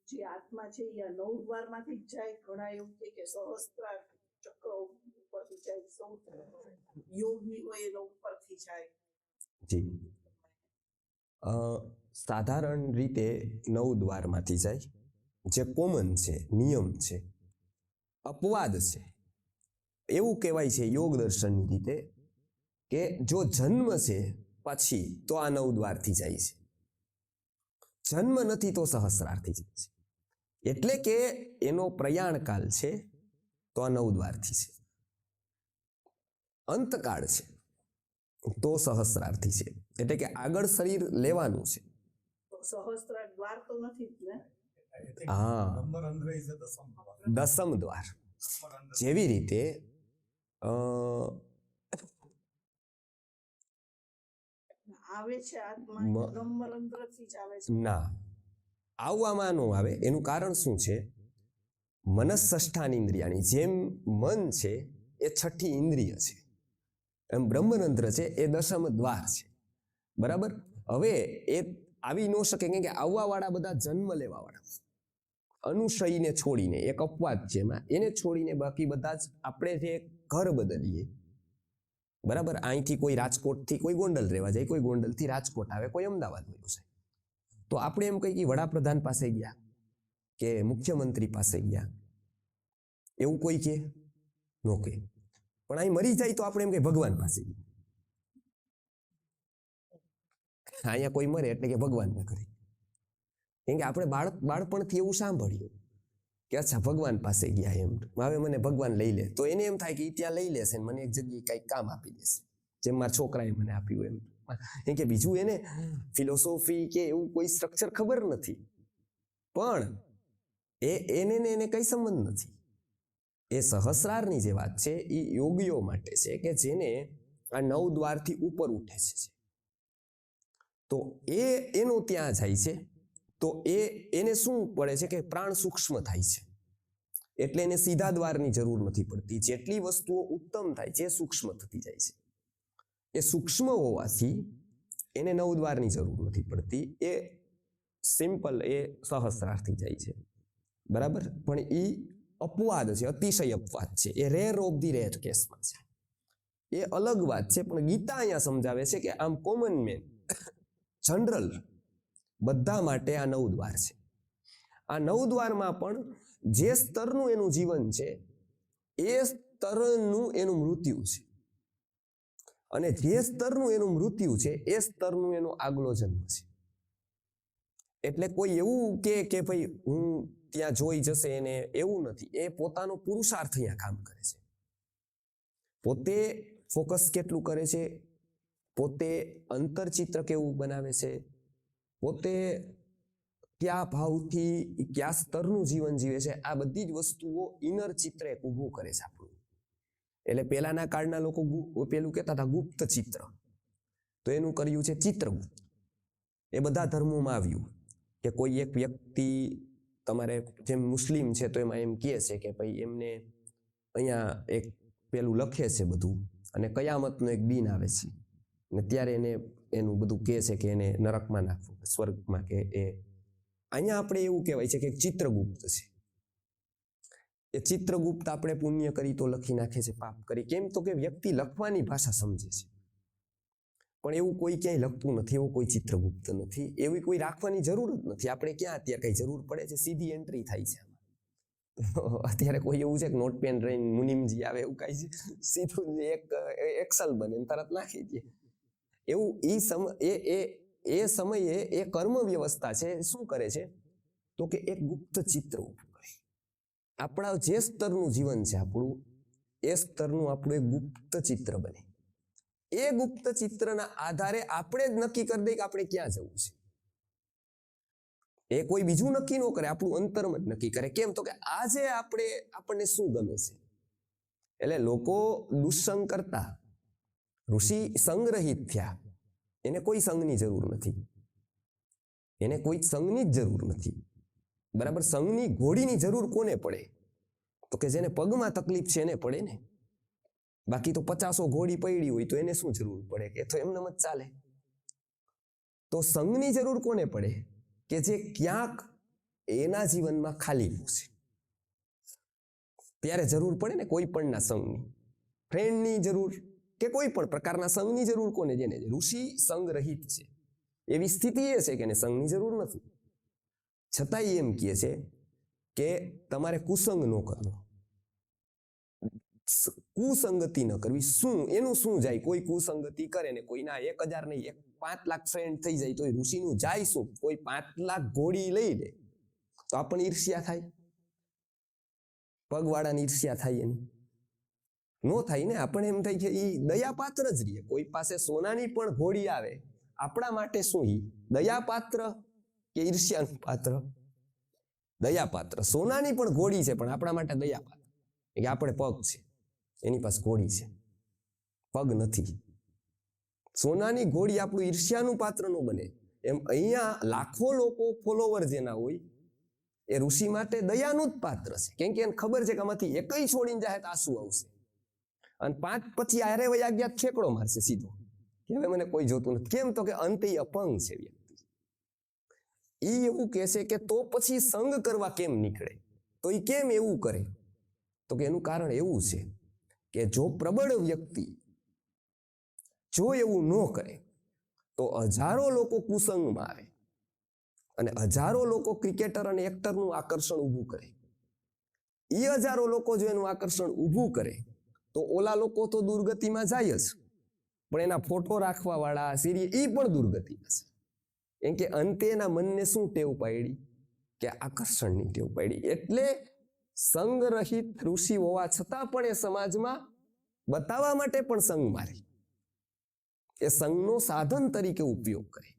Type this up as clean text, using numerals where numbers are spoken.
જે આત્મા છે એ 9 દ્વારમાંથી જ જાય. ઘણા એવું કે સહસ્ત્રાર ચક્ર ઉપરથી જાય, યોગી હોય એનો ઉપરથી જાય. જી સાધારણ રીતે 9 દ્વારમાંથી જાય, જે કોમન છે, નિયમ છે. અપવાદ છે, એવું કહેવાય છે યોગ દર્શનની રીતે કે જો જન્મ છે પછી તો આ 9 દ્વારથી જાય છે, જન્મ નથી તો સહસ્રારથી જાય છે. એટલે કે એનો પ્રયાણકાળ છે તો આ 9 દ્વારથી છે, અંતકાળ છે તો સહસ્રારથી છે. એટલે કે આગળ શરીર લેવાનું છે. સહસ્ત્રાર દ્વાર તો નથી જ ને? હા, દસમ દ્વાર. જેવી રીતે આવે છે આત્મા બ્રહ્મરંધ્રથી જ આવે છે? ના, આવવામાં ન આવે. એનું કારણ શું છે? મનસ્સષ્ઠાન ઇન્દ્રિયાની જેમ મન છે એ 6ઠી ઇન્દ્રિય છે, એમ બ્રહ્મરંધ્ર છે એ દશમ દ્વાર છે. બરાબર? હવે એ આવી ન શકે, કેમ કે આવવા વાળા બધા જન્મ લેવા વાળા, અનુશયને છોડીને, એક અપવાદ છે એમાં, એને છોડીને બાકી બધા જ આપણે જે ઘર બદલીએ, બરાબર, અહીંથી કોઈ રાજકોટથી કોઈ ગોંડલ રહેવા જાય, કોઈ ગોંડલથી રાજકોટ આવે, કોઈ અમદાવાદ વયો જાય, તો આપણે એમ કહીએ કે વડાપ્રધાન પાસે ગયા કે મુખ્યમંત્રી પાસે ગયા, એવું કોઈ કે નો કે. પણ અહીં મરી જાય તો આપણે એમ કહીએ ભગવાન પાસે ગયા. અહીંયા કોઈ મરે એટલે કે ભગવાનને કરે. કેમ કે આપણે બાળપણથી એવું સાંભળ્યું કે અચ્છા ભગવાન પાસે ગયા, એમ હવે મને ભગવાન લઈ લે, તો એને એમ થાય કે ત્યાં લઈ લેશે મને એક જગ્યાએ કંઈક કામ આપી દેશે, જેમ મારા છોકરાએ મને આપ્યું એમ. કેમ કે બીજું એને ફિલોસોફી કે એવું કોઈ સ્ટ્રક્ચર ખબર નથી, પણ એને કઈ સંબંધ નથી. એ સહસ્રારની જે વાત છે એ યોગીઓ માટે છે કે જેને આ 9 દ્વારથી ઉપર ઉઠે છે, તો એનો ત્યાં જાય છે. તો એને શું પડે છે કે પ્રાણ સૂક્ષ્મ થાય છે, એટલે એને સીધા દ્વારની જરૂર નથી પડતી. જેટલી વસ્તુઓ ઉત્તમ થાય છે એ સૂક્ષ્મ થતી જાય છે. એ સૂક્ષ્મ હોવાથી એને 9 દ્વારની જરૂર નથી પડતી, એ સિમ્પલ એ સહસ્રારથી જાય છે. બરાબર? પણ એ અપવાદ છે, અતિશય અપવાદ છે, એ રેર ઓફ ધી રેર કેસમાં છે, એ અલગ વાત છે. પણ ગીતા અહીંયા સમજાવે છે કે આમ કોમન મેન, જનરલ બધા માટે આ 9 દ્વાર છે. આ 9 દ્વારમાં પણ જે સ્તરનું એનું જીવન છે એ સ્તરનું એનું મૃત્યુ છે, અને જે સ્તરનું એનું મૃત્યુ છે એ સ્તરનું એનો આગલો જન્મ છે. એટલે કોઈ એવું કે ભાઈ હું ત્યાં જોઈ જશે એને, એવું નથી. એ પોતાનો પુરુષાર્થ અહીંયા કામ કરે છે, પોતે ફોકસ કેટલું કરે છે, પોતે અંતરચિત્ર કેવું બનાવે છે, પોતે કયા ભાવથી કયા સ્તરનું જીવન જીવે છે, આ બધી જ વસ્તુઓ ઇનર ચિત્ર એક ઊભું કરે છે આપણું. એટલે પેલાના કાળના લોકો પેલું કહેતા હતા ગુપ્ત ચિત્ર, તો એનું કર્યું છે ચિત્રગુપ્ત. એ બધા ધર્મોમાં આવ્યું કે કોઈ એક વ્યક્તિ, તમારે જેમ મુસ્લિમ છે તો એમાં એમ કહે છે કે ભાઈ એમને અહીંયા એક પેલું લખે છે બધું, અને કયામતનો એક દિન આવે છે ને ત્યારે એને એનું બધું કહે છે કે એને નરકમાં નાખવું, સ્વર્ગમાં, કે એ અહીંયા આપણે એવું કહેવાય છે કે ચિત્રગુપ્ત છે. એ ચિત્રગુપ્ત આપણે પુણ્ય કરી તો લખી નાખે છે, પાપ કરી કેમ, તો કે વ્યક્તિ લખવાની ભાષા સમજે છે. પણ એવું કોઈ ક્યાંય લખતું નથી, એવું કોઈ ચિત્રગુપ્ત નથી, એવી કોઈ રાખવાની જરૂર જ નથી. આપણે ક્યાં અત્યારે કઈ જરૂર પડે છે, સીધી એન્ટ્રી થાય છે. અત્યારે કોઈ એવું છે કે નોટ પેન લઈને મુનિમજી આવે એવું કઈ છે? સીધું એક એક્સલ બને તરત નાખી દે. એવું એ સમયે એ કર્મ વ્યવસ્થા છે શું કરે છે, તો કે એક ગુપ્ત ચિત્ર ઊભું કરે. આપણા જે સ્તરનું જીવન છે આપણું, એ સ્તરનું આપણું એક ગુપ્ત ચિત્ર બને. એ ગુપ્ત ચિત્રના આધારે આપણે જ નક્કી કરી દઈએ કે આપણે ક્યાં જવું છે. એ કોઈ બીજું નક્કી ન કરે, આપણું અંતરમ જ નક્કી કરે. કેમ, તો કે આજે આપણને શું ગમે છે. એટલે લોકો દુસ્સંગ કરતા ઋષિ સંગ્રહિત થયા, એને કોઈ સંઘની જરૂર નથી, એને કોઈ સંઘની જ જરૂર નથી. બરાબર? સંઘની ઘોડીની જરૂર કોને પડે, તો કે જેને પગમાં તકલીફ છે એને પડે ને. બાકી તો 50 ઘોડી પડી હોય તો એને શું જરૂર પડે, કે તો એમને જ ચાલે. તો સંઘની જરૂર કોને પડે, કે જે ક્યાંક એના જીવનમાં ખાલીપો છે. ત્યારે જરૂર પડે ને કોઈ પણના સંઘની, ફ્રેન્ડની જરૂર કે કોઈ પણ પ્રકારના સંઘની જરૂર કોને? જેને ઋષિ સંઘ રહિત છે. એવી સ્થિતિ એ છે કે એને સંઘની જરૂર નથી. છતાંય એમ કહે છે કે તમારે કુસંગ ન કરવો, કુસંગતિ ન કરવી. શું એનું શું જાય? કોઈ કુસંગતિ કરે ને કોઈના 1000 નહીં 5 લાખ ફ્રેન્ડ થઈ જાય તો ઋષિનું જાય શું? કોઈ 5 લાખ ઘોડી લઈ લે તો આપણને ઈર્ષ્યા થાય, પગવાળાની ઈર્ષ્યા થાય એની? નો થાય ને. આપણે એમ થાય કે એ દયાપાત્ર જ રહે. કોઈ પાસે સોનાની પણ ઘોડી આવે આપણા માટે શું ઈ દયાપાત્ર કે ઈર્ષ્યાનું પાત્ર? દયાપાત્ર. સોનાની પણ ઘોડી છે પણ આપણા માટે દયાપાત્ર કે આપણે પગ છે, એની પાસે ઘોડી છે, પગ નથી. સોનાની ઘોડી આપણું ઈર્ષ્યાનું પાત્ર ન બને. એમ અહીંયા લાખો લોકો ફોલોવર જેના હોય એ ઋષિ માટે દયાનું જ પાત્ર છે. કેમ કે એને ખબર છે કે આમાંથી એકઈ છોડીને જાય તો આંસુ આવશે અને 5 પછી આરે વયા ગયા ઠેકડો મારશે સીધો કે હવે મને કોઈ જોતું નથી. કેમ? તો કે અંતે અપંગ છે વ્યક્તિ. એ એવું કહેશે કે તો પછી સંગ કરવા કેમ નીકળે? તો એ કેમ એવું કરે? તો કે એનું કારણ એવું છે કે જો પ્રબળ વ્યક્તિ જો એવું ન કરે તો હજારો લોકો કુસંગમાં આવે અને હજારો લોકો ક્રિકેટર અને એક્ટરનું આકર્ષણ ઊભું કરે. એ હજારો લોકો જો એનું આકર્ષણ ઊભું કરે તો ઓલા લોકો તો દુર્ગતિમાં જાય જ, પણ એના ફોટો રાખવા વાળા સિરિયલ એ પણ દુર્ગતિમાં છે. એમ કે અંતે એના મનને શું ટેવ પાડી? કે આકર્ષણની ટેવ પાડી. એટલે સંગરહિત ઋષિ હોવા છતાં પણ એ સમાજમાં બતાવવા માટે પણ સંગ મારે, એ સંઘનો સાધન તરીકે ઉપયોગ કરે.